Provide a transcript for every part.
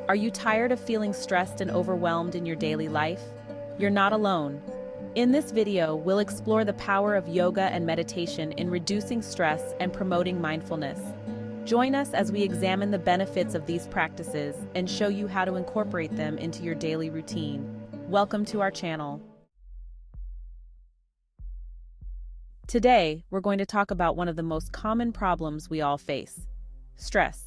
Are you tired of feeling stressed and overwhelmed in your daily life? You're not alone. In this video, we'll explore the power of yoga and meditation in reducing stress and promoting mindfulness. Join us as we examine the benefits of these practices and show you how to incorporate them into your daily routine. Welcome to our channel. Today, we're going to talk about one of the most common problems we all face: stress.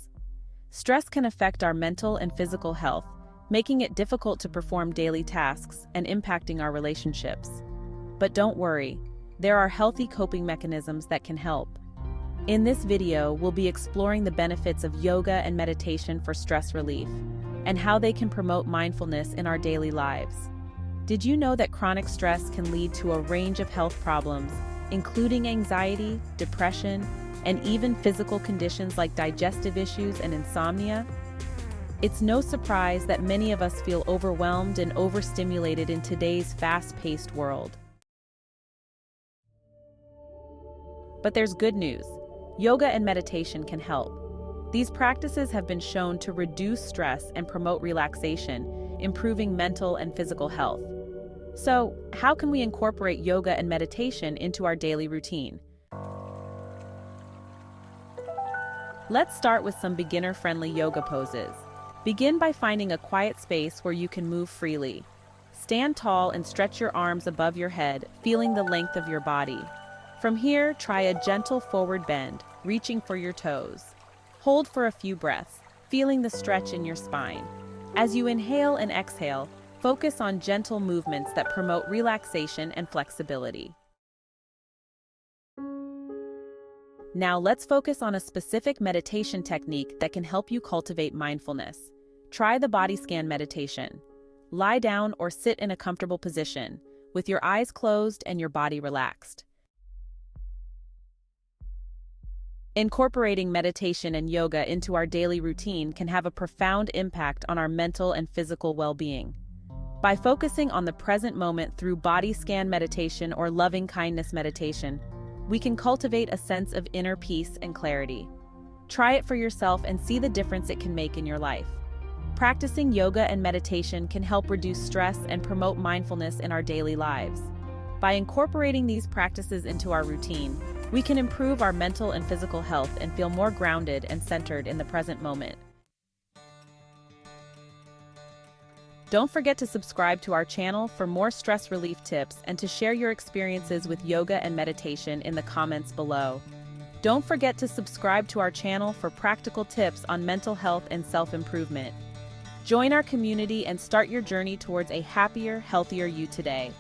Stress can affect our mental and physical health, making it difficult to perform daily tasks and impacting our relationships. But don't worry, there are healthy coping mechanisms that can help. In this video, we'll be exploring the benefits of yoga and meditation for stress relief, and how they can promote mindfulness in our daily lives. Did you know that chronic stress can lead to a range of health problems, including anxiety, depression, and even physical conditions like digestive issues and insomnia? It's no surprise that many of us feel overwhelmed and overstimulated in today's fast-paced world. But there's good news. Yoga and meditation can help. These practices have been shown to reduce stress and promote relaxation, improving mental and physical health. So, how can we incorporate yoga and meditation into our daily routine? Let's start with some beginner-friendly yoga poses. Begin by finding a quiet space where you can move freely. Stand tall and stretch your arms above your head, feeling the length of your body. From here, try a gentle forward bend, reaching for your toes. Hold for a few breaths, feeling the stretch in your spine. As you inhale and exhale, focus on gentle movements that promote relaxation and flexibility. Now let's focus on a specific meditation technique that can help you cultivate mindfulness. Try the body scan meditation. Lie down or sit in a comfortable position, with your eyes closed and your body relaxed. Incorporating meditation and yoga into our daily routine can have a profound impact on our mental and physical well-being. By focusing on the present moment through body scan meditation or loving kindness meditation, we can cultivate a sense of inner peace and clarity. Try it for yourself and see the difference it can make in your life. Practicing yoga and meditation can help reduce stress and promote mindfulness in our daily lives. By incorporating these practices into our routine, we can improve our mental and physical health and feel more grounded and centered in the present moment. Don't forget to subscribe to our channel for more stress relief tips and to share your experiences with yoga and meditation in the comments below. Don't forget to subscribe to our channel for practical tips on mental health and self-improvement. Join our community and start your journey towards a happier, healthier you today.